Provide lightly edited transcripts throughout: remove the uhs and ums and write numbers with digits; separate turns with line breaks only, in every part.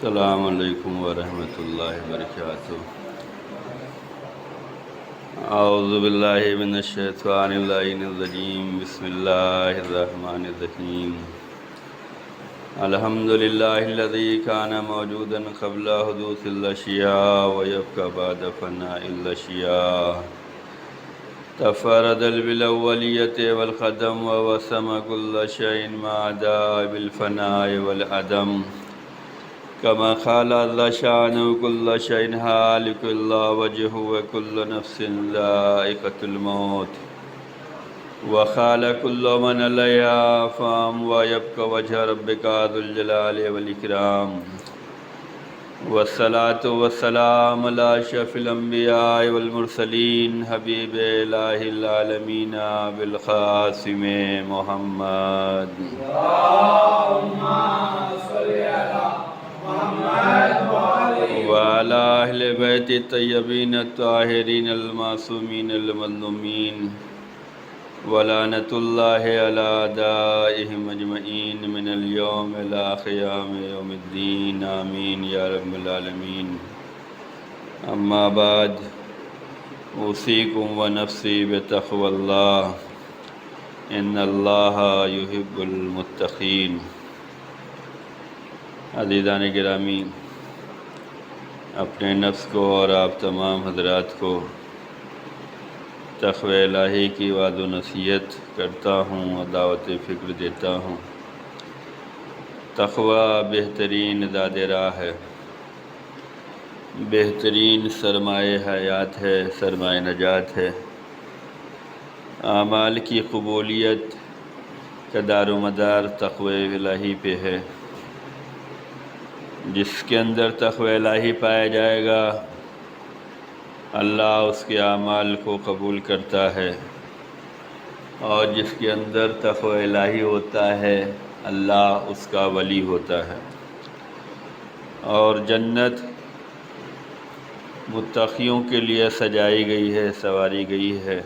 السلام علیکم ورحمۃ اللہ وبرکاتہ۔ اعوذ باللہ من الشیطان اللعین الرجیم، بسم اللہ الرحمن الرحیم۔ الحمد للہ الذی کان موجودا قبل حدوث الاشیاء ویبقی بعد فناء الاشیاء، تفرد بالاولیۃ والقدم ووسم کل شیء ما عدا بالفناء والعدم، كما قال الله شأنه كل شيء هالك إلا وجهه وكل نفس ذائقة الموت، وقال كل من عليها فان ويبقى وجه ربك ذو الجلال والإكرام، والصلاة والسلام على أشرف الأنبياء والمرسلين حبيب إله العالمين بالقاسم محمد، وعلى أهل بيت الطيبين الطاهرين المعصومين المظلومين، ولعنة الله على أعدائهم أجمعين من اليوم إلى قيام يوم الدين، آمين يا رب العالمين۔ أما بعد، أوصيكم ونفسي بتقوى الله، إن الله يحب المتقين۔ عزیزان گرامی، اپنے نفس کو اور آپ تمام حضرات کو تقوی الہی کی وعظ و نصیحت کرتا ہوں اور دعوت فکر دیتا ہوں۔ تقوی بہترین زاد راہ ہے، بہترین سرمایہ حیات ہے، سرمایہ نجات ہے۔ اعمال کی قبولیت کا دار و مدار تقوی الہی پہ ہے۔ جس کے اندر تقوی الہی پایا جائے گا، اللہ اس کے اعمال کو قبول کرتا ہے، اور جس کے اندر تقوی الہی ہوتا ہے اللہ اس کا ولی ہوتا ہے۔ اور جنت متقیوں کے لیے سجائی گئی ہے، سنواری گئی ہے۔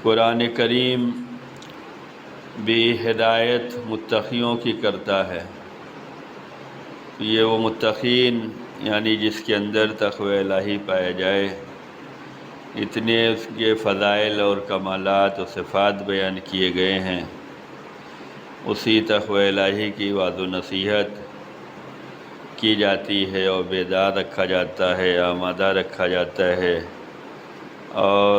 قرآن کریم بھی ہدایت متقیوں کی کرتا ہے۔ یہ وہ متقین یعنی جس کے اندر تقوی الہی پایا جائے، اتنے اس کے فضائل اور کمالات و صفات بیان کیے گئے ہیں، اسی تقوی الہی کی وعظ و نصیحت کی جاتی ہے اور بیدار رکھا جاتا ہے، آمادہ رکھا جاتا ہے، اور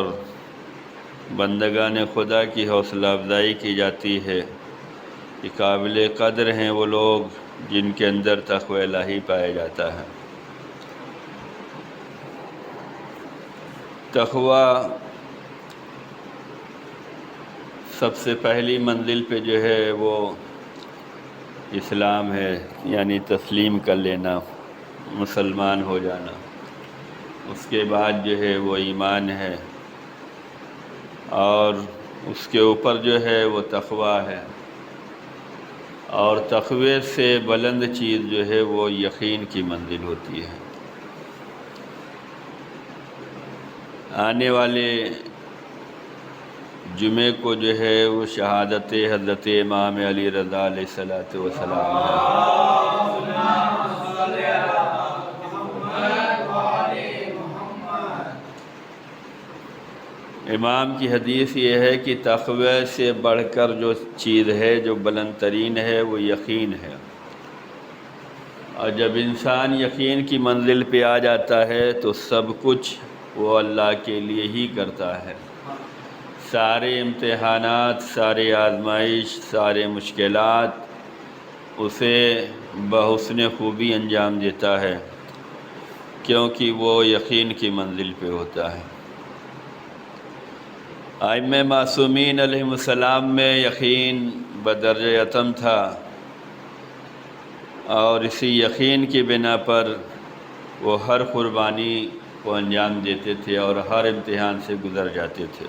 بندگان خدا کی حوصلہ افزائی کی جاتی ہے کہ قابل قدر ہیں وہ لوگ جن کے اندر تقوی الہی پایا جاتا ہے۔ تقوی سب سے پہلی منزل پہ جو ہے وہ اسلام ہے، یعنی تسلیم کر لینا، مسلمان ہو جانا۔ اس کے بعد جو ہے وہ ایمان ہے، اور اس کے اوپر جو ہے وہ تقوی ہے، اور تقوی سے بلند چیز جو ہے وہ یقین کی منزل ہوتی ہے۔ آنے والے جمعے کو جو ہے وہ شہادت حضرت امام علی رضا علیہ الصلوۃ والسلام ہے۔ امام کی حدیث یہ ہے کہ تقوی سے بڑھ کر جو چیز ہے، جو بلند ترین ہے، وہ یقین ہے۔ اور جب انسان یقین کی منزل پہ آ جاتا ہے تو سب کچھ وہ اللہ کے لیے ہی کرتا ہے۔ سارے امتحانات، سارے آزمائش، سارے مشکلات اسے بحسن خوبی انجام دیتا ہے، کیونکہ وہ یقین کی منزل پہ ہوتا ہے۔ ائمہ معصومین علیہم السلام میں یقین بدرجہ اتم تھا، اور اسی یقین کی بنا پر وہ ہر قربانی کو انجام دیتے تھے اور ہر امتحان سے گزر جاتے تھے۔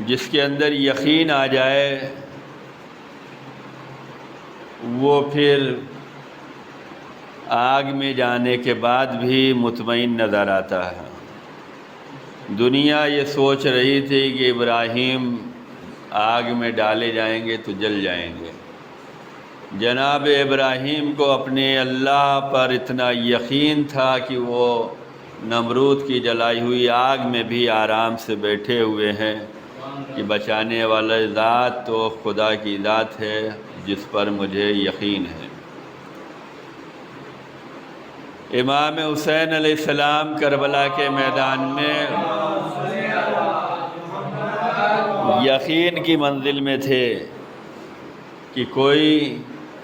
جس کے اندر یقین آ جائے وہ پھر آگ میں جانے کے بعد بھی مطمئن نظر آتا ہے۔ دنیا یہ سوچ رہی تھی کہ ابراہیم آگ میں ڈالے جائیں گے تو جل جائیں گے، جناب ابراہیم کو اپنے اللہ پر اتنا یقین تھا کہ وہ نمرود کی جلائی ہوئی آگ میں بھی آرام سے بیٹھے ہوئے ہیں کہ بچانے والا ذات تو خدا کی ذات ہے جس پر مجھے یقین ہے۔ امام حسین علیہ السلام کربلا کے میدان میں یقین کی منزل میں تھے کہ کوئی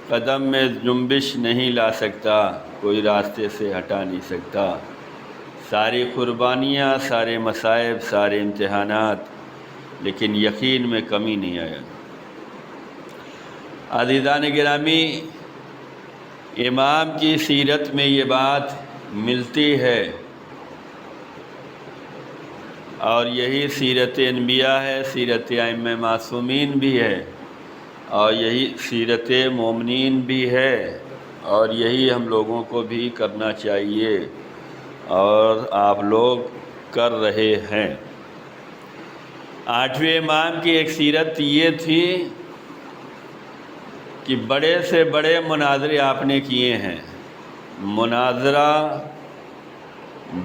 قدم میں جنبش نہیں لا سکتا، کوئی راستے سے ہٹا نہیں سکتا۔ ساری قربانیاں، سارے مصائب، سارے امتحانات، لیکن یقین میں کمی نہیں آیا۔ عزیزان گرامی، امام کی سیرت میں یہ بات ملتی ہے، اور یہی سیرت انبیاء ہے، سیرت ائمہ معصومین بھی ہے، اور یہی سیرت مومنین بھی ہے، اور یہی ہم لوگوں کو بھی کرنا چاہیے، اور آپ لوگ کر رہے ہیں۔ 8ویں امام کی ایک سیرت یہ تھی کہ بڑے سے بڑے مناظرے آپ نے کیے ہیں۔ مناظرہ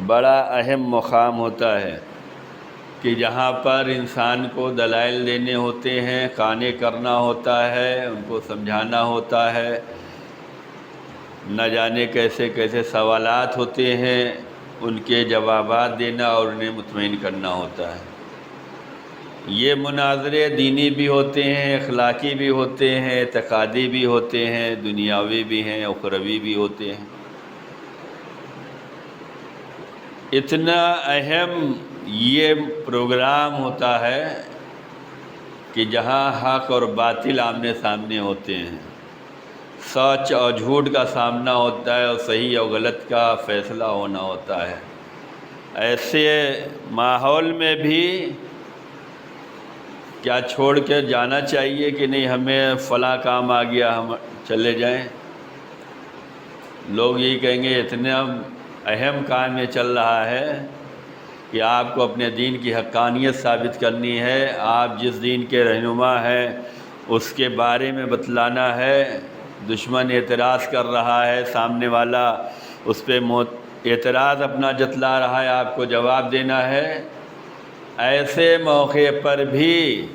بڑا اہم مقام ہوتا ہے کہ جہاں پر انسان کو دلائل دینے ہوتے ہیں، قانع کرنا ہوتا ہے، ان کو سمجھانا ہوتا ہے، نہ جانے کیسے کیسے سوالات ہوتے ہیں، ان کے جوابات دینا اور انہیں مطمئن کرنا ہوتا ہے۔ یہ مناظرے دینی بھی ہوتے ہیں، اخلاقی بھی ہوتے ہیں، اعتقادی بھی ہوتے ہیں، دنیاوی بھی ہیں، اخروی بھی ہوتے ہیں۔ اتنا اہم یہ پروگرام ہوتا ہے کہ جہاں حق اور باطل آمنے سامنے ہوتے ہیں، سچ اور جھوٹ کا سامنا ہوتا ہے، اور صحیح اور غلط کا فیصلہ ہونا ہوتا ہے۔ ایسے ماحول میں بھی کیا چھوڑ کے جانا چاہیے کہ نہیں ہمیں فلاں کام آ گیا ہم چلے جائیں؟ لوگ یہی کہیں گے اتنا اہم کام یہ چل رہا ہے کہ آپ کو اپنے دین کی حقانیت ثابت کرنی ہے، آپ جس دین کے رہنما ہیں اس کے بارے میں بتلانا ہے، دشمن اعتراض کر رہا ہے، سامنے والا اس پہ اعتراض اپنا جتلا رہا ہے، آپ کو جواب دینا ہے۔ ایسے موقع پر بھی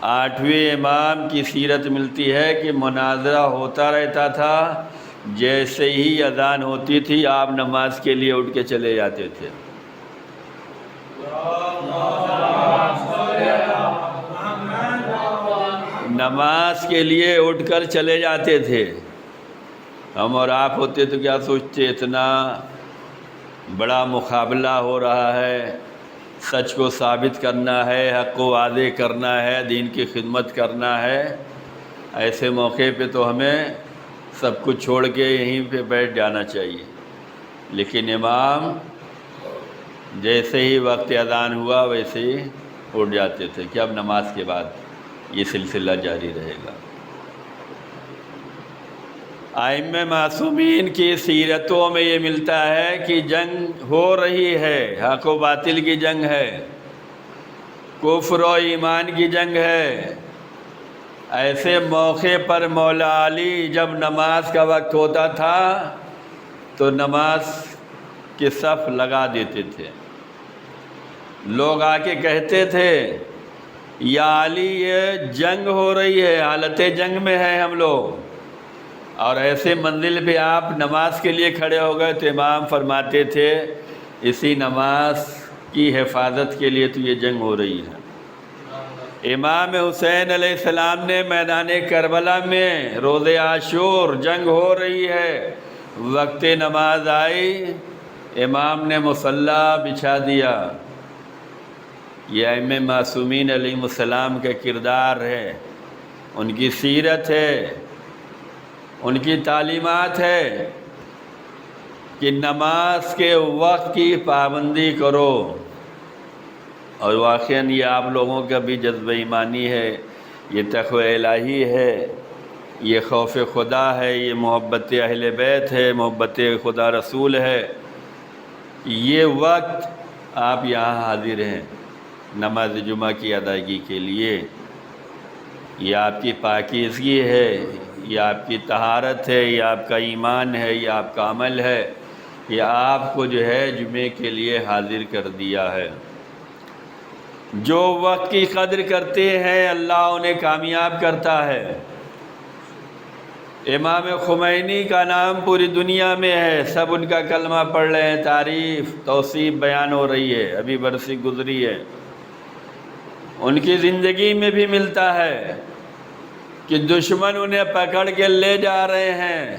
8ویں امام کی سیرت ملتی ہے کہ مناظرہ ہوتا رہتا تھا، جیسے ہی اذان ہوتی تھی آپ نماز کے لیے اٹھ کے چلے جاتے تھے۔ نماز کے لیے اٹھ کر چلے جاتے تھے۔ ہم اور آپ ہوتے تو کیا سوچتے، اتنا بڑا مقابلہ ہو رہا ہے، سچ کو ثابت کرنا ہے، حق کو واضح کرنا ہے، دین کی خدمت کرنا ہے۔ ایسے موقع پہ تو ہمیں سب کچھ چھوڑ کے یہیں پہ بیٹھ جانا چاہیے، لیکن امام جیسے ہی وقت اذان ہوا ویسے ہی اٹھ جاتے تھے کہ اب نماز کے بعد یہ سلسلہ جاری رہے گا۔ ائمہ معصومین کی سیرتوں میں یہ ملتا ہے کہ جنگ ہو رہی ہے، حق و باطل کی جنگ ہے، کفر و ایمان کی جنگ ہے۔ ایسے موقع پر مولا علی جب نماز کا وقت ہوتا تھا تو نماز کے صف لگا دیتے تھے۔ لوگ آ کے کہتے تھے یا علی یہ جنگ ہو رہی ہے، حالت جنگ میں ہیں ہم لوگ، اور ایسے منزل پہ آپ نماز کے لیے کھڑے ہو گئے تو امام فرماتے تھے اسی نماز کی حفاظت کے لیے تو یہ جنگ ہو رہی ہے۔ امام حسین علیہ السلام نے میدان کربلا میں روز عاشور جنگ ہو رہی ہے، وقت نماز آئی، امام نے مصلی بچھا دیا۔ یہ ائمہ معصومین علیہ السلام کا کردار ہے، ان کی سیرت ہے، ان کی تعلیمات ہے کہ نماز کے وقت کی پابندی کرو۔ اور واقعاً یہ آپ لوگوں کا بھی جذبہ ایمانی ہے، یہ تقوی الہی ہے، یہ خوف خدا ہے، یہ محبت اہل بیت ہے، محبت خدا رسول ہے۔ یہ وقت آپ یہاں حاضر ہیں نماز جمعہ کی ادائیگی کے لیے، یہ آپ کی پاکیزگی ہے، یہ آپ کی طہارت ہے، یہ آپ کا ایمان ہے، یہ آپ کا عمل ہے، یہ آپ کو جو ہے جمعے کے لیے حاضر کر دیا ہے۔ جو وقت کی قدر کرتے ہیں اللہ انہیں کامیاب کرتا ہے۔ امام خمینی کا نام پوری دنیا میں ہے، سب ان کا کلمہ پڑھ رہے ہیں، تعریف توصیف بیان ہو رہی ہے، ابھی برسی گزری ہے۔ ان کی زندگی میں بھی ملتا ہے کہ دشمن انہیں پکڑ کے لے جا رہے ہیں،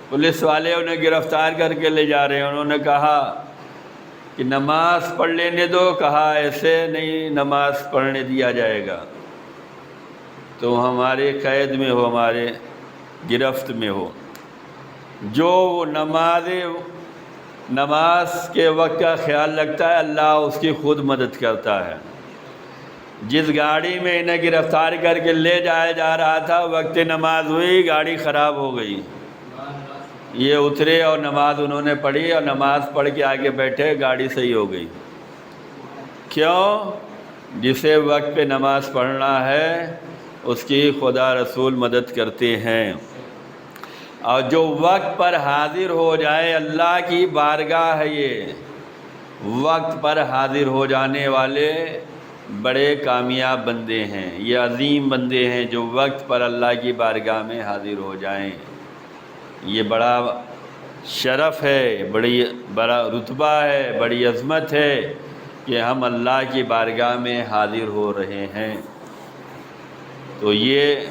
پولیس والے انہیں گرفتار کر کے لے جا رہے ہیں، انہوں نے کہا کہ نماز پڑھ لینے دو، کہا ایسے نہیں نماز پڑھنے دیا جائے گا، تو ہمارے قید میں ہو، ہمارے گرفت میں ہو۔ جو نماز کے وقت کا خیال رکھتا ہے اللہ اس کی خود مدد کرتا ہے۔ جس گاڑی میں انہیں گرفتار کر کے لے جایا جا رہا تھا، وقت نماز ہوئی، گاڑی خراب ہو گئی، یہ اترے اور نماز انہوں نے پڑھی اور نماز پڑھ کے آگے بیٹھے، گاڑی صحیح ہو گئی۔ کیوں؟ جسے وقت پہ نماز پڑھنا ہے اس کی خدا رسول مدد کرتے ہیں، اور جو وقت پر حاضر ہو جائے، اللہ کی بارگاہ ہے یہ، وقت پر حاضر ہو جانے والے بڑے کامیاب بندے ہیں، یہ عظیم بندے ہیں جو وقت پر اللہ کی بارگاہ میں حاضر ہو جائیں۔ یہ بڑا شرف ہے، بڑا رتبہ ہے، بڑی عظمت ہے کہ ہم اللہ کی بارگاہ میں حاضر ہو رہے ہیں۔ تو یہ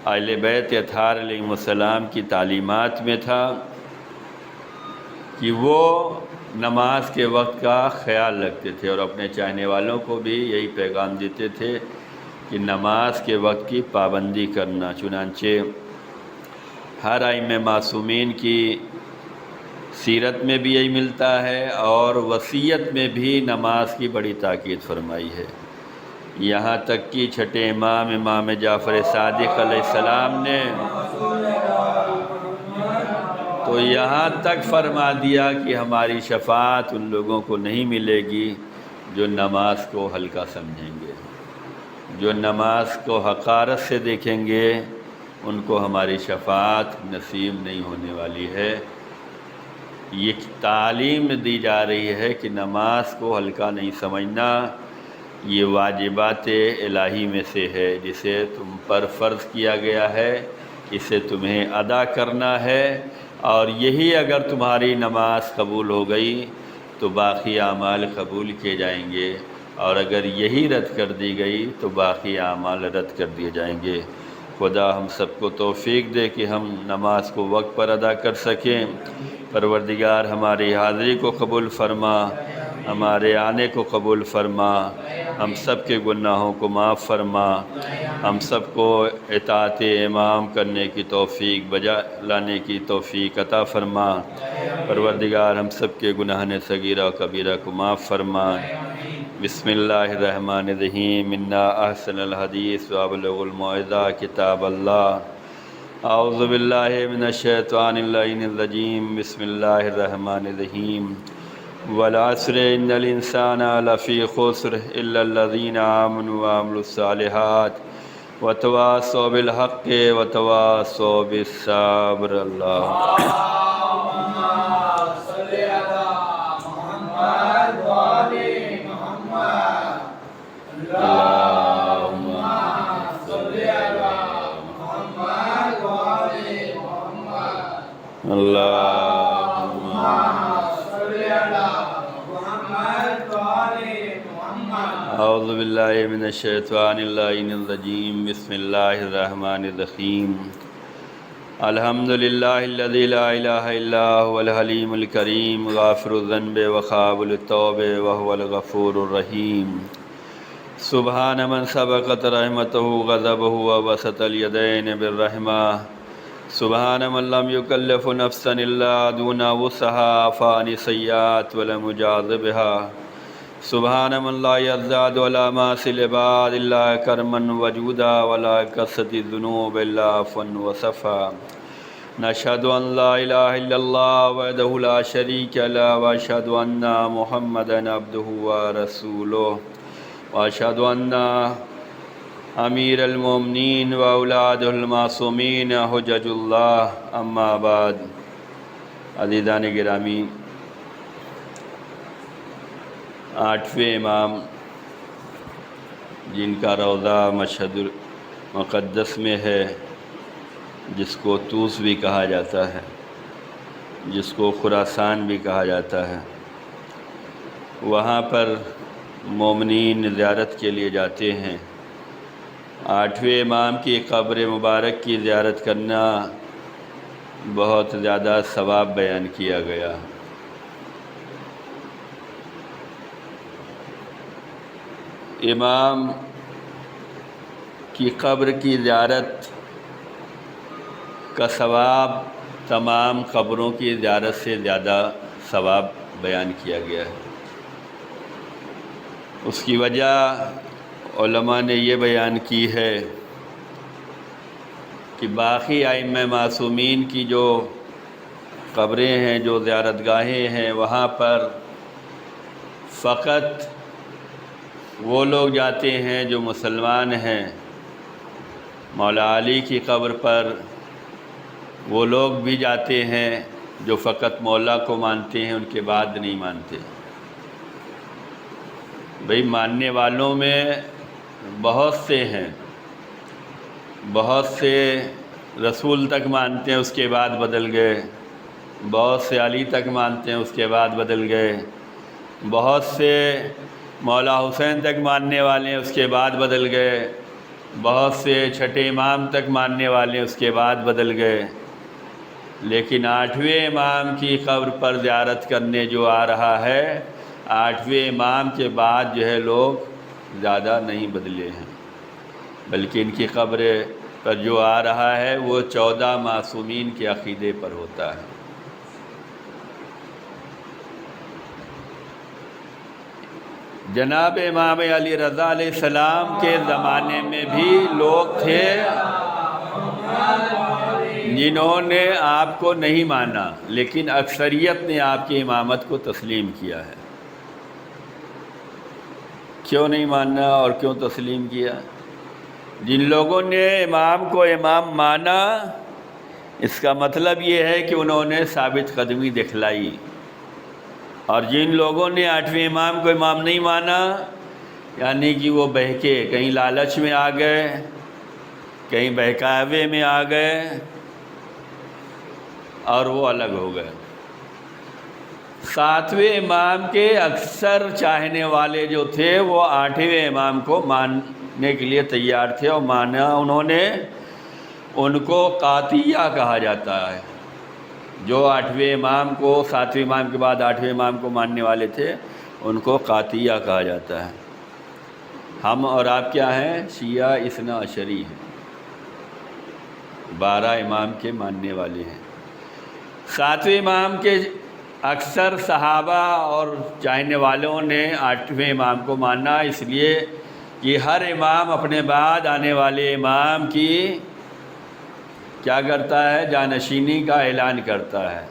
اہل بیت اطہار علیہ السلام کی تعلیمات میں تھا کہ وہ نماز کے وقت کا خیال رکھتے تھے اور اپنے چاہنے والوں کو بھی یہی پیغام دیتے تھے کہ نماز کے وقت کی پابندی کرنا۔ چنانچہ ہر ائمہ معصومین کی سیرت میں بھی یہی ملتا ہے اور وصیت میں بھی نماز کی بڑی تاکید فرمائی ہے، یہاں تک کہ چھٹے امام جعفر صادق علیہ السلام نے تو یہاں تک فرما دیا کہ ہماری شفاعت ان لوگوں کو نہیں ملے گی جو نماز کو ہلکا سمجھیں گے، جو نماز کو حقارت سے دیکھیں گے، ان کو ہماری شفاعت نصیب نہیں ہونے والی ہے۔ یہ تعلیم دی جا رہی ہے کہ نماز کو ہلکا نہیں سمجھنا، یہ واجبات الہی میں سے ہے، جسے تم پر فرض کیا گیا ہے، اسے تمہیں ادا کرنا ہے، اور یہی اگر تمہاری نماز قبول ہو گئی تو باقی اعمال قبول کیے جائیں گے، اور اگر یہی رد کر دی گئی تو باقی اعمال رد کر دیے جائیں گے۔ خدا ہم سب کو توفیق دے کہ ہم نماز کو وقت پر ادا کر سکیں۔ پروردگار ہماری حاضری کو قبول فرما، ہمارے آنے کو قبول فرما، ہم سب کے گناہوں کو معاف فرما، ہم سب کو اطاعت امام کرنے کی توفیق بجا لانے کی توفیق عطا فرما۔ پروردگار ہم سب کے گناہ صغیرہ و کبیرہ کو معاف فرما۔ بسم اللہ الرحمن الرحیم، انا احسن الحدیث وابلغ الموعظہ کتاب اللہ۔ اعوذ باللہ من الشیطان اللعین الرجیم، بسم اللہ الرحمن الرحیم، والعصر ان الانسان لفی خسر الا الذین آمنوا وعملوا الصالحات وتواصوا بالحق وتواصوا بالصبر۔ اعوذ باللہ من الشیطان اللعین الرجیم، بسم اللہ الرحمن الرحیم، الحمدللہ الذی لا الہ الا هو الحلیم الکریم، غافر الذنب وقابل التوب وهو الغفور الرحیم، سبحان من سبقت رحمتہ غضبہ وبسط الیدین بالرحمہ، سبحان من لم یکلف نفسا الا دون وسعها عفا عن السیئات ولم یجاز بها، سبحان من لا یزداد ولا معاصی العباد الا کرما وجودا ولا کثرت الذنوب الا عفوا وصفا، نشهد ان لا الہ الا اللہ وحدہ لا شریک له واشهد ان محمدا عبدہ ورسولہ واشهد ان امیر المومنین و اولاد المعصومین حجج اللہ، اما بعد۔ عزیزان گرامی، 8ویں امام جن کا روضہ مشہد المقدس میں ہے، جس کو طوس بھی کہا جاتا ہے، جس کو خراسان بھی کہا جاتا ہے، وہاں پر مومنین زیارت کے لیے جاتے ہیں۔ 8ویں امام کی قبر مبارک کی زیارت کرنا بہت زیادہ ثواب بیان کیا گیا۔ امام کی قبر کی زیارت کا ثواب تمام قبروں کی زیارت سے زیادہ ثواب بیان کیا گیا ہے۔ اس کی وجہ علماء نے یہ بیان کی ہے کہ باقی ائمہ معصومین کی جو قبریں ہیں، جو زیارت گاہیں ہیں، وہاں پر فقط وہ لوگ جاتے ہیں جو مسلمان ہیں۔ مولا علی کی قبر پر وہ لوگ بھی جاتے ہیں جو فقط مولا کو مانتے ہیں، ان کے بعد نہیں مانتے۔ بھئی ماننے والوں میں بہت سے ہیں، بہت سے رسول تک مانتے ہیں، اس کے بعد بدل گئے، بہت سے علی تک مانتے ہیں، اس کے بعد بدل گئے، بہت سے مولا حسین تک ماننے والے ہیں، اس کے بعد بدل گئے، بہت سے چھٹے امام تک ماننے والے ہیں، اس کے بعد بدل گئے۔ لیکن 8ویں امام کی قبر پر زیارت کرنے جو آ رہا ہے، 8ویں امام کے بعد جو ہے لوگ زیادہ نہیں بدلے ہیں، بلکہ ان کی قبر پر جو آ رہا ہے وہ 14 معصومین کے عقیدے پر ہوتا ہے۔ جناب امام علی رضا علیہ السلام کے زمانے میں بھی لوگ تھے جنہوں نے آپ کو نہیں مانا، لیکن اکثریت نے آپ کی امامت کو تسلیم کیا ہے۔ کیوں نہیں ماننا اور کیوں تسلیم کیا؟ جن لوگوں نے امام کو امام مانا، اس کا مطلب یہ ہے کہ انہوں نے ثابت قدمی دکھلائی، اور جن لوگوں نے 8ویں امام کو امام نہیں مانا، یعنی کہ وہ بہکے، کہیں لالچ میں آ گئے، کہیں بہکاوے میں آ گئے اور وہ الگ ہو گئے۔ 7ویں امام کے اکثر چاہنے والے جو تھے وہ 8ویں امام کو ماننے کے لیے تیار تھے، اور مانا انہوں نے۔ ان کو قاطعیہ کہا جاتا ہے۔ جو 8ویں امام کو، 7ویں امام کے بعد 8ویں امام کو ماننے والے تھے، ان کو قاطعیہ کہا جاتا ہے۔ ہم اور آپ کیا ہیں؟ شیعہ اثنا عشری ہیں، 12 امام کے ماننے والے ہیں۔ 7ویں امام کے اکثر صحابہ اور چاہنے والوں نے 8ویں امام کو مانا، اس لیے کہ ہر امام اپنے بعد آنے والے امام کی کیا کرتا ہے؟ جانشینی کا اعلان کرتا ہے،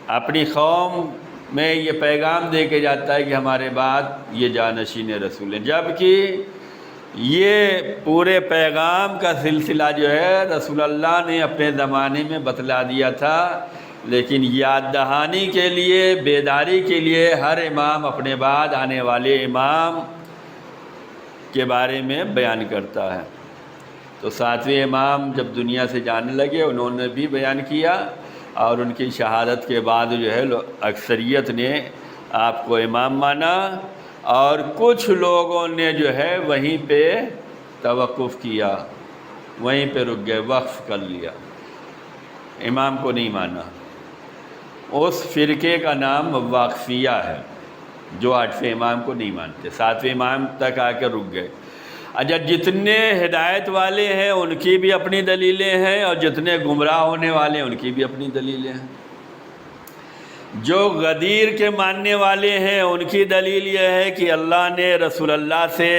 اپنی قوم میں یہ پیغام دے کے جاتا ہے کہ ہمارے بعد یہ جانشین رسول ہیں، جبکہ یہ پورے پیغام کا سلسلہ جو ہے رسول اللہ نے اپنے زمانے میں بتلا دیا تھا، لیکن یاد دہانی کے لیے، بیداری کے لیے ہر امام اپنے بعد آنے والے امام کے بارے میں بیان کرتا ہے۔ تو 7ویں امام جب دنیا سے جانے لگے، انہوں نے بھی بیان کیا، اور ان کی شہادت کے بعد جو ہے اکثریت نے آپ کو امام مانا، اور کچھ لوگوں نے جو ہے وہیں پہ توقف کیا، وہیں پہ رک گئے، وقف کر لیا، امام کو نہیں مانا۔ اس فرقے کا نام واقفیہ ہے، جو 8ویں امام کو نہیں مانتے، 7ویں امام تک آ کے رک گئے۔ اچھا، جتنے ہدایت والے ہیں ان کی بھی اپنی دلیلیں ہیں، اور جتنے گمراہ ہونے والے ہیں ان کی بھی اپنی دلیلیں ہیں۔ جو غدیر کے ماننے والے ہیں ان کی دلیل یہ ہے کہ اللہ نے رسول اللہ سے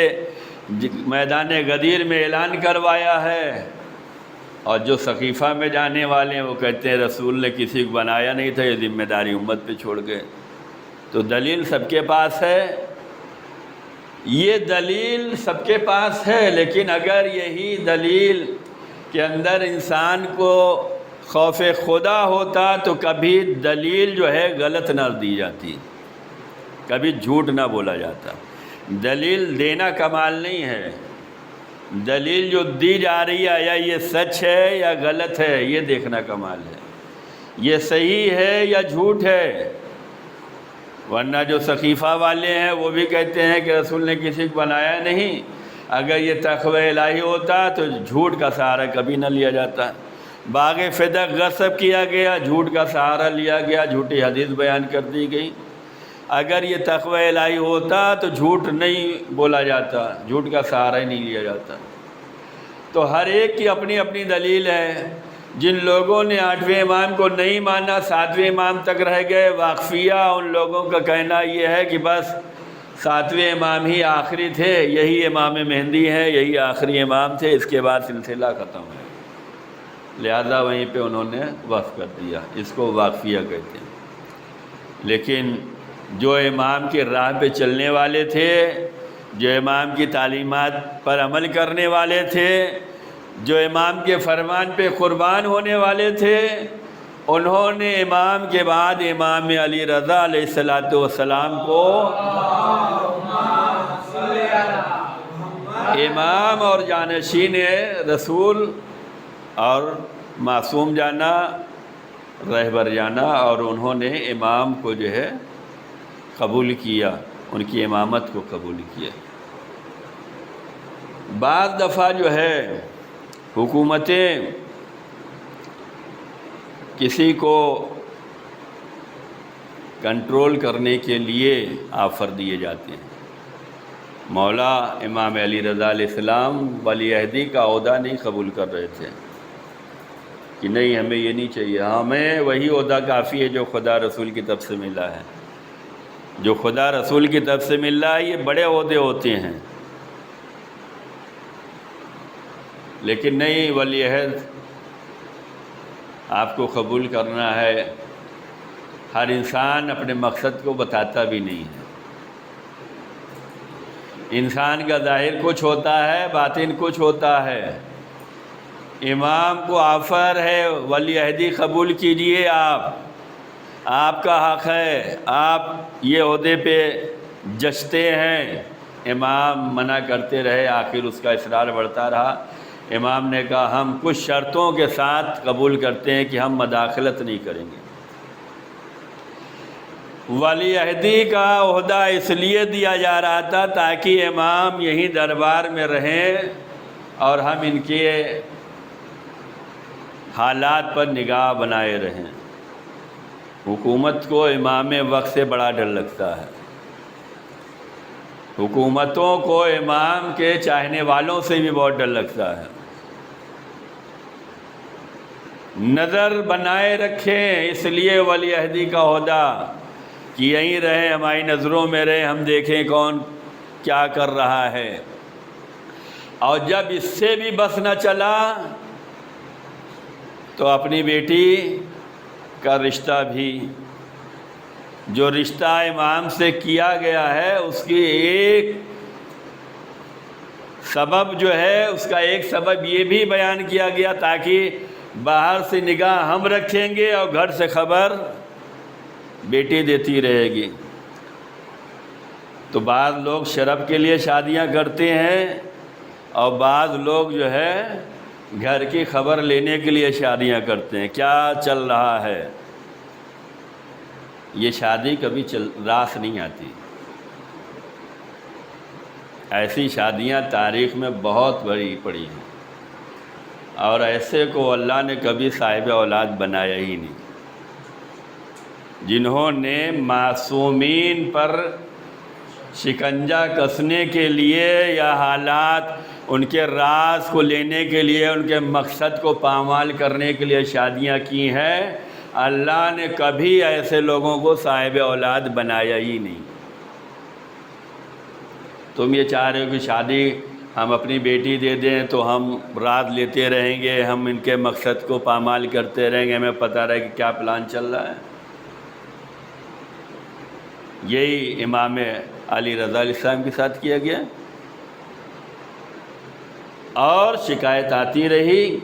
میدان غدیر میں اعلان کروایا ہے، اور جو ثقیفہ میں جانے والے ہیں وہ کہتے ہیں رسول نے کسی کو بنایا نہیں تھا، یہ ذمہ داری امت پہ چھوڑ گئے۔ تو دلیل سب کے پاس ہے، یہ دلیل سب کے پاس ہے، لیکن اگر یہی دلیل کے اندر انسان کو خوف خدا ہوتا تو کبھی دلیل جو ہے غلط نہ دی جاتی، کبھی جھوٹ نہ بولا جاتا۔ دلیل دینا کمال نہیں ہے، دلیل جو دی جا رہی ہے یا یہ سچ ہے یا غلط ہے یہ دیکھنا کمال ہے، یہ صحیح ہے یا جھوٹ ہے۔ ورنہ جو سقیفہ والے ہیں وہ بھی کہتے ہیں کہ رسول نے کسی کو بنایا نہیں، اگر یہ تقوی الہی ہوتا تو جھوٹ کا سہارا کبھی نہ لیا جاتا۔ باغ فدق غصب کیا گیا، جھوٹ کا سہارا لیا گیا، جھوٹی حدیث بیان کر دی گئی۔ اگر یہ تقوی الہی ہوتا تو جھوٹ نہیں بولا جاتا، جھوٹ کا سہارا ہی نہیں لیا جاتا۔ تو ہر ایک کی اپنی اپنی دلیل ہے۔ جن لوگوں نے 8ویں امام کو نہیں مانا، 7ویں امام تک رہ گئے، واقفیہ ان لوگوں کا کہنا یہ ہے کہ بس 7ویں امام ہی آخری تھے، یہی امام مہدی ہیں، یہی آخری امام تھے، اس کے بعد سلسلہ ختم ہے، لہذا وہیں پہ انہوں نے وقف کر دیا، اس کو واقفیہ کہتے ہیں۔ لیکن جو امام کی راہ پہ چلنے والے تھے، جو امام کی تعلیمات پر عمل کرنے والے تھے، جو امام کے فرمان پہ قربان ہونے والے تھے، انہوں نے امام کے بعد امام علی رضا علیہ السلام کو امام اور جانشین رسول اور معصوم جانا، رہبر جانا، اور انہوں نے امام کو جو ہے قبول کیا، ان کی امامت کو قبول کیا۔ بعض دفعہ جو ہے حکومتیں کسی کو کنٹرول کرنے کے لیے آفر دیے جاتے ہیں۔ مولا امام علی رضا علیہ السلام ولی عہدی کا عہدہ نہیں قبول کر رہے تھے کہ نہیں ہمیں یہ نہیں چاہیے، ہمیں وہی عہدہ کافی ہے جو خدا رسول کی طرف سے ملا ہے۔ جو خدا رسول کی طرف سے مل رہا ہے یہ بڑے عہدے ہوتے ہیں، لیکن نہیں، ولی عہد آپ کو قبول کرنا ہے۔ ہر انسان اپنے مقصد کو بتاتا بھی نہیں ہے، انسان کا ظاہر کچھ ہوتا ہے، باطن کچھ ہوتا ہے۔ امام کو آفر ہے ولی عہدی قبول کیجئے، آپ کا حق ہے، آپ یہ عہدے پہ جچتے ہیں۔ امام منع کرتے رہے، آخر اس کا اصرار بڑھتا رہا۔ امام نے کہا ہم کچھ شرطوں کے ساتھ قبول کرتے ہیں کہ ہم مداخلت نہیں کریں گے۔ ولی عہدی کا عہدہ اس لیے دیا جا رہا تھا تاکہ امام یہیں دربار میں رہیں اور ہم ان کے حالات پر نگاہ بنائے رہیں۔ حکومت کو امام وقت سے بڑا ڈر لگتا ہے، حکومتوں کو امام کے چاہنے والوں سے بھی بہت ڈر لگتا ہے۔ نظر بنائے رکھیں، اس لیے ولی عہدی کا عہدہ کہ یہیں رہے، ہماری نظروں میں رہے، ہم دیکھیں کون کیا کر رہا ہے۔ اور جب اس سے بھی بس نہ چلا تو اپنی بیٹی کا رشتہ بھی، جو رشتہ امام سے کیا گیا ہے اس کی ایک سبب جو ہے، اس کا ایک سبب یہ بھی بیان کیا گیا تاکہ باہر سے نگاہ ہم رکھیں گے اور گھر سے خبر بیٹی دیتی رہے گی۔ تو بعض لوگ شرف کے لیے شادیاں کرتے ہیں اور بعض لوگ جو ہے گھر کی خبر لینے کے لیے شادیاں کرتے ہیں، کیا چل رہا ہے۔ یہ شادی کبھی راس نہیں آتی، ایسی شادیاں تاریخ میں بہت بڑی پڑی ہیں، اور ایسے کو اللہ نے کبھی صاحب اولاد بنایا ہی نہیں۔ جنہوں نے معصومین پر شکنجہ کسنے کے لیے یا حالات ان کے راز کو لینے کے لیے، ان کے مقصد کو پامال کرنے کے لیے شادیاں کی ہیں، اللہ نے کبھی ایسے لوگوں کو صاحب اولاد بنایا ہی نہیں۔ تم یہ چاہ رہے ہو کہ شادی ہم اپنی بیٹی دے دیں تو ہم راز لیتے رہیں گے، ہم ان کے مقصد کو پامال کرتے رہیں گے، ہمیں پتہ رہے کہ کیا پلان چل رہا ہے۔ یہی امام علی رضا علیہ السلام کے ساتھ کیا گیا، اور شکایت آتی رہی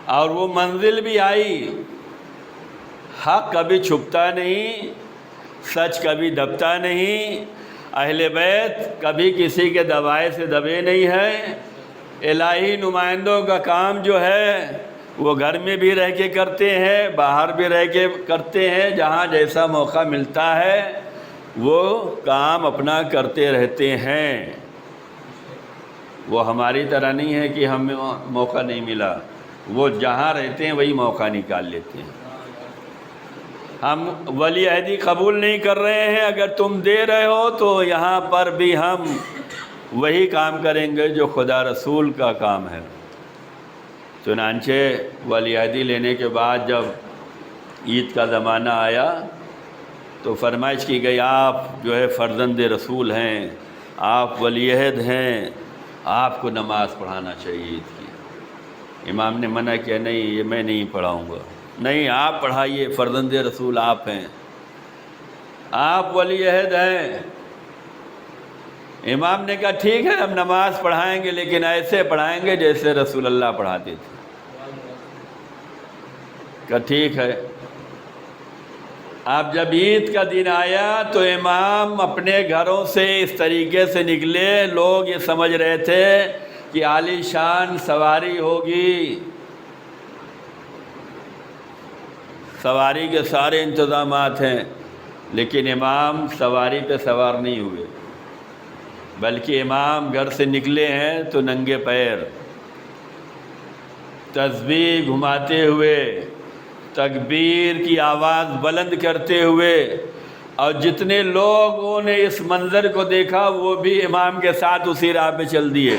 اور وہ منزل بھی آئی۔ حق کبھی چھپتا نہیں، سچ کبھی دبتا نہیں، اہل بیت کبھی کسی کے دبائے سے دبے نہیں ہیں۔ الہی نمائندوں کا کام جو ہے وہ گھر میں بھی رہ کے کرتے ہیں، باہر بھی رہ کے کرتے ہیں، جہاں جیسا موقع ملتا ہے وہ کام اپنا کرتے رہتے ہیں۔ وہ ہماری طرح نہیں ہے کہ ہمیں موقع نہیں ملا، وہ جہاں رہتے ہیں وہی موقع نکال لیتے ہیں۔ ہم ولی عہدی قبول نہیں کر رہے ہیں، اگر تم دے رہے ہو تو یہاں پر بھی ہم وہی کام کریں گے جو خدا رسول کا کام ہے۔ چنانچہ ولی عہدی لینے کے بعد جب عید کا زمانہ آیا تو فرمائش کی گئی، آپ جو ہے فرزند رسول ہیں، آپ ولی عہد ہیں، آپ کو نماز پڑھانا چاہیے عید کی۔ امام نے منع کیا، نہیں یہ میں نہیں پڑھاؤں گا، نہیں آپ پڑھائیے، فرزند رسول آپ ہیں، آپ ولی عہد ہیں۔ امام نے کہا ٹھیک ہے ہم نماز پڑھائیں گے، لیکن ایسے پڑھائیں گے جیسے رسول اللہ پڑھاتے تھے۔ کہا ٹھیک ہے۔ اب جب عید کا دن آیا تو امام اپنے گھروں سے اس طریقے سے نکلے، لوگ یہ سمجھ رہے تھے کہ عالی شان سواری ہوگی، سواری کے سارے انتظامات ہیں، لیکن امام سواری پہ سوار نہیں ہوئے، بلکہ امام گھر سے نکلے ہیں تو ننگے پیر، تسبیح گھماتے ہوئے، تکبیر کی آواز بلند کرتے ہوئے، اور جتنے لوگوں نے اس منظر کو دیکھا وہ بھی امام کے ساتھ اسی راہ پہ چل دیے۔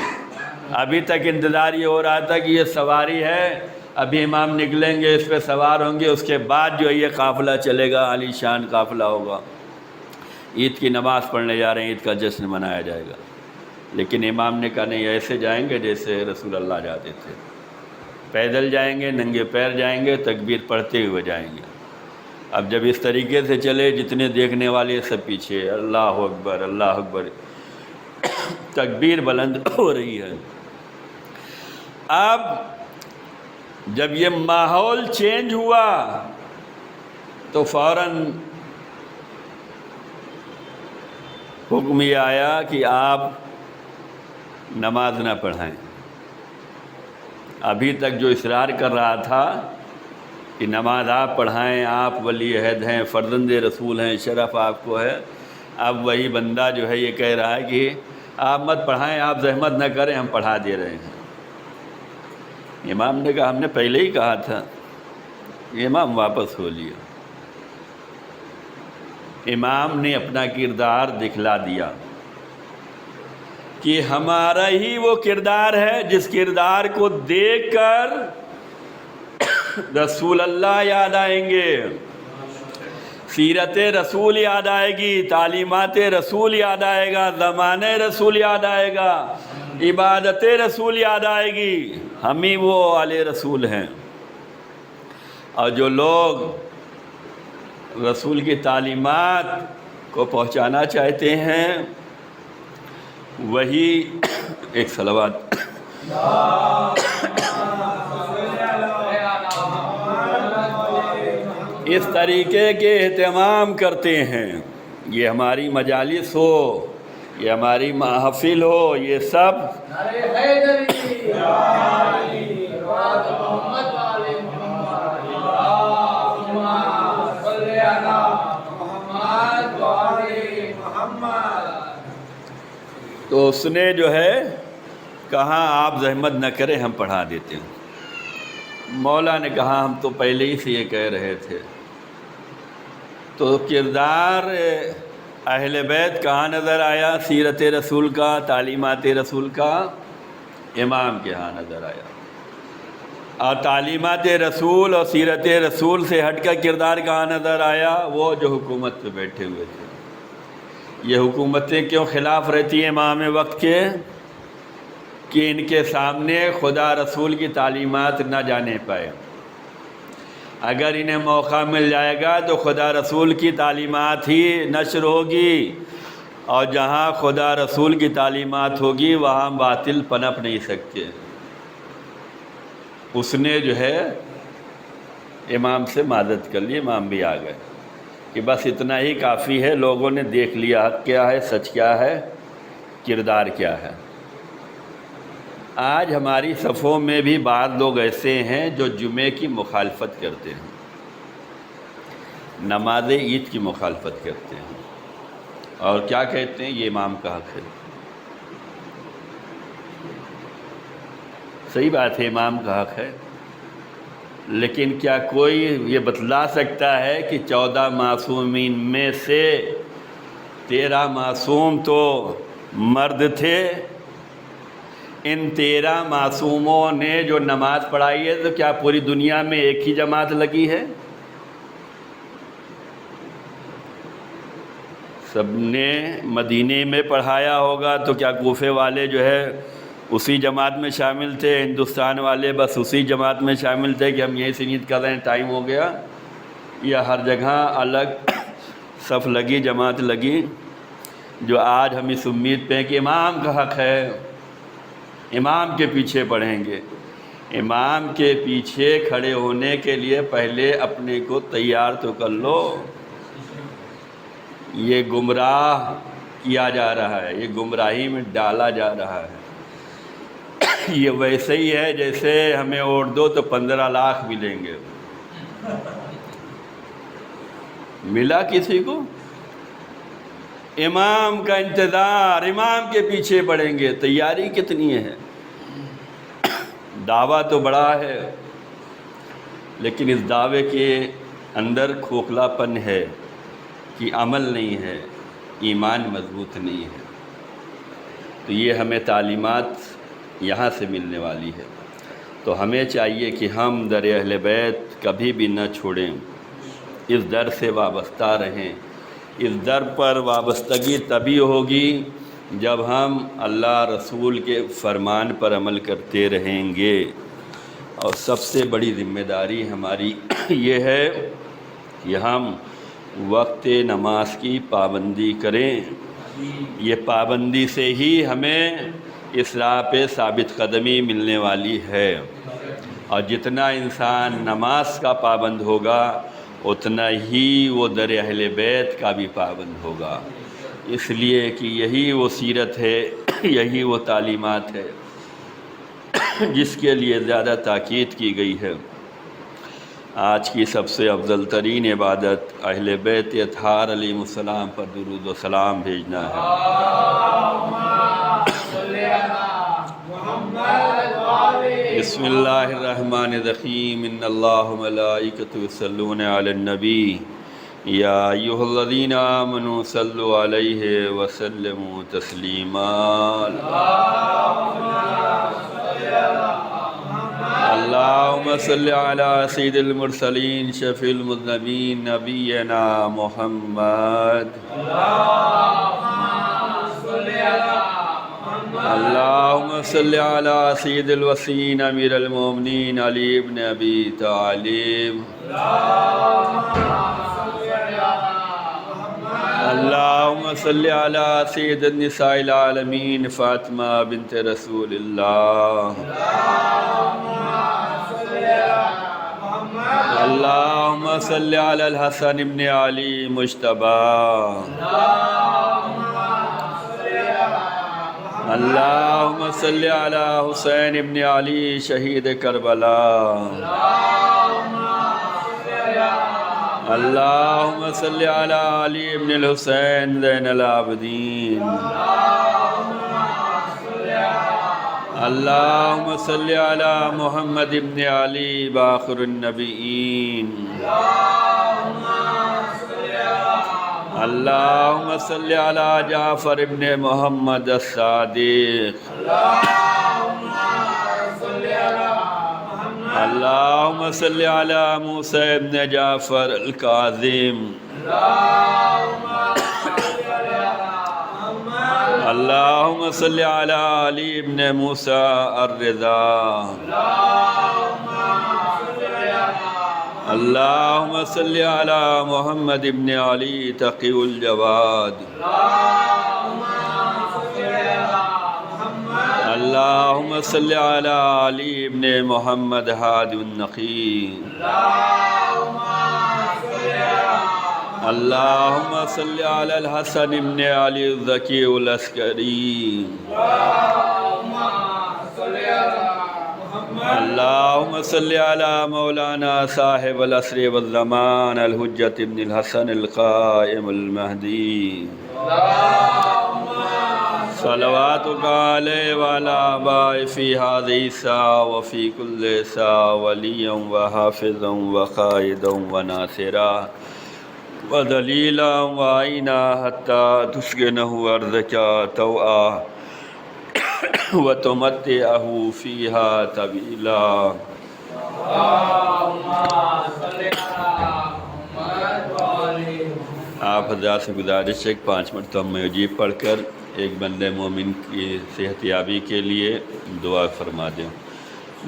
ابھی تک انتظار یہ ہو رہا تھا کہ یہ سواری ہے، ابھی امام نکلیں گے، اس پہ سوار ہوں گے، اس کے بعد جو یہ قافلہ چلے گا، عالی شان قافلہ ہوگا، عید کی نماز پڑھنے جا رہے ہیں، عید کا جشن منایا جائے گا۔ لیکن امام نے کہا نہیں، ایسے جائیں گے جیسے رسول اللہ جاتے تھے، پیدل جائیں گے، ننگے پیر جائیں گے، تکبیر پڑھتے ہوئے جائیں گے۔ اب جب اس طریقے سے چلے، جتنے دیکھنے والے سب پیچھے، اللہ اکبر اللہ اکبر، تکبیر بلند ہو رہی ہے۔ اب جب یہ ماحول چینج ہوا تو فوراً حکم یہ آیا کہ آپ نماز نہ پڑھائیں۔ ابھی تک جو اصرار کر رہا تھا کہ نماز آپ پڑھائیں، آپ ولی عہد ہیں، فرزند رسول ہیں، شرف آپ کو ہے، اب وہی بندہ جو ہے یہ کہہ رہا ہے کہ آپ مت پڑھائیں، آپ زحمت نہ کریں، ہم پڑھا دے رہے ہیں۔ امام نے کہا ہم نے پہلے ہی کہا تھا۔ امام واپس ہو لیا۔ امام نے اپنا کردار دکھلا دیا کہ ہمارا ہی وہ کردار ہے جس کردار کو دیکھ کر رسول اللہ یاد آئیں گے، سیرت رسول یاد آئے گی، تعلیمات رسول یاد آئے گا، زمانہ رسول یاد آئے گا، عبادت رسول یاد آئے گی۔ ہم ہی وہ والے رسول ہیں۔ اور جو لوگ رسول کی تعلیمات کو پہنچانا چاہتے ہیں وہی ایک صلوات اس طریقے کے اہتمام کرتے ہیں۔ یہ ہماری مجالس ہو، یہ ہماری محفل ہو، یہ سب تو اس نے جو ہے کہا آپ زحمت نہ کریں، ہم پڑھا دیتے ہیں۔ مولا نے کہا ہم تو پہلے ہی سے یہ کہہ رہے تھے۔ تو کردار اہل بیت کہاں نظر آیا؟ سیرت رسول کا، تعلیمات رسول کا، امام کے ہاں نظر آیا۔ اور تعلیمات رسول اور سیرت رسول سے ہٹ کر کردار کہاں نظر آیا؟ وہ جو حکومت پہ بیٹھے ہوئے تھے۔ یہ حکومتیں کیوں خلاف رہتی ہیں امام وقت کے؟ کہ ان کے سامنے خدا رسول کی تعلیمات نہ جانے پائے، اگر انہیں موقع مل جائے گا تو خدا رسول کی تعلیمات ہی نشر ہوگی، اور جہاں خدا رسول کی تعلیمات ہوگی وہاں باطل پنپ نہیں سکتے۔ اس نے جو ہے امام سے معذرت کر لی، امام بھی آ گئے کہ بس اتنا ہی کافی ہے، لوگوں نے دیکھ لیا حق کیا ہے، سچ کیا ہے، کردار کیا ہے۔ آج ہماری صفوں میں بھی بعض لوگ ایسے ہیں جو جمعے کی مخالفت کرتے ہیں، نماز عید کی مخالفت کرتے ہیں، اور کیا کہتے ہیں یہ امام کا حق ہے۔ صحیح بات ہے، امام کا حق ہے، لیکن کیا کوئی یہ بتلا سکتا ہے کہ 14 معصومین میں سے 13 معصوم تو مرد تھے؟ ان 13 معصوموں نے جو نماز پڑھائی ہے تو کیا پوری دنیا میں ایک ہی جماعت لگی ہے؟ سب نے مدینے میں پڑھایا ہوگا تو کیا کوفے والے جو ہے اسی جماعت میں شامل تھے، ہندوستان والے بس اسی جماعت میں شامل تھے کہ ہم یہیں سے نیت کر رہے ہیں ٹائم ہو گیا، یا ہر جگہ الگ صف لگی، جماعت لگی؟ جو آج ہم اس امید پہ ہیں کہ امام کا حق ہے، امام کے پیچھے پڑھیں گے۔ امام کے پیچھے کھڑے ہونے کے لیے پہلے اپنے کو تیار تو کر لو۔ یہ گمراہ کیا جا رہا ہے، یہ گمراہی میں ڈالا جا رہا ہے۔ یہ ویسے ہی ہے جیسے ہمیں ووٹ دو تو 15 لاکھ ملیں گے۔ ملا کسی کو؟ امام کا انتظار، امام کے پیچھے پڑیں گے۔ تیاری کتنی ہے؟ دعویٰ تو بڑا ہے، لیکن اس دعوے کے اندر کھوکھلا پن ہے کہ عمل نہیں ہے، ایمان مضبوط نہیں ہے۔ تو یہ ہمیں تعلیمات یہاں سے ملنے والی ہے، تو ہمیں چاہیے کہ ہم در اہل بیت کبھی بھی نہ چھوڑیں، اس در سے وابستہ رہیں۔ اس در پر وابستگی تبھی ہوگی جب ہم اللہ رسول کے فرمان پر عمل کرتے رہیں گے، اور سب سے بڑی ذمہ داری ہماری یہ ہے کہ ہم وقت نماز کی پابندی کریں۔ یہ پابندی سے ہی ہمیں اس راہ پہ ثابت قدمی ملنے والی ہے، اور جتنا انسان نماز کا پابند ہوگا اتنا ہی وہ در اہل بیت کا بھی پابند ہوگا، اس لیے کہ یہی وہ سیرت ہے، یہی وہ تعلیمات ہے جس کے لیے زیادہ تاکید کی گئی ہے۔ آج کی سب سے افضل ترین عبادت اہل بیت اطہار علیہ السلام پر درود و سلام بھیجنا ہے۔ بسم اللہ الرحمن الرحیم، ان اللہ و ملائکتہ یصلون علی النبی یا ایھا الذین آمنوا صلوا علیہ وسلموا تسلیما۔ اللہم صل علی سید المرسلین شفیع المذنبین نبینا محمد۔ اللہم صل علی سید الوصین امیر المومنین علی ابن ابی طالب۔ اللہم صل علی سید النساء العالمین فاطمہ بنت رسول اللہ۔ اللہم صل علی الحسن بن علی مجتبی۔ اللہم صل علی حسین بن علی شہید کربلا۔ اللہم صل علی علی بن الحسین زین العابدین۔ اللہم صل علی محمد بن علی باخر النبیین۔ اللہم صل علی جعفر ابن محمد الصادق۔ اللہم صل علی موسیٰ ابن جعفر الکاظم۔ اللہم صل علی علی ابن موسیٰ الرضا۔ اللهم صل على محمد ابن علي تقي الجواد اللهم صل على علي ابن محمد هادي النقي اللهم صل على الحسن ابن علي الذكي العسكري اللهم صل على مولانا صاحب العصر والزمان الحجة ابن الحسن القائم المهدي صلواتك عليه وعلى آبائه في هذه الساعة وفي كل ساعة وليا وحافظا وقائدا وناصرا ودليلا وعينا حتى تسكنه أرضك طوعا وتمتعه فيها طويلا آپ حضرات سے گزارش ہے کہ 5 مرتبہ عجیب پڑھ کر ایک بندے مومن کی صحت یابی کے لیے دعا فرما دیں.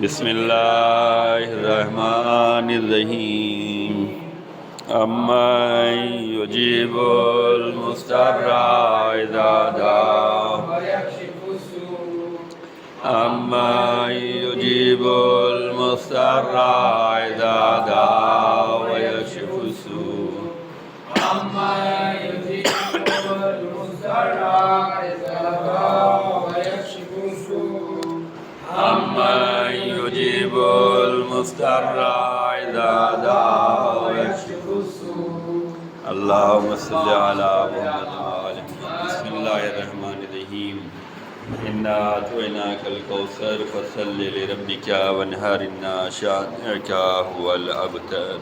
بسم اللہ الرحمن الرحیم. امن یجیب المضطر اذا دعا امن یجیب المضطر اذا دعا ویکشف السوء امن یجیب المضطر اذا دعا ویکشف السوء. اللهم صل على محمد وآل محمد. بسم اللہ الرحمن الرحیم. انا اعطیناک الکوثر فصل لربک وانحر ان شانئک هو الابتر.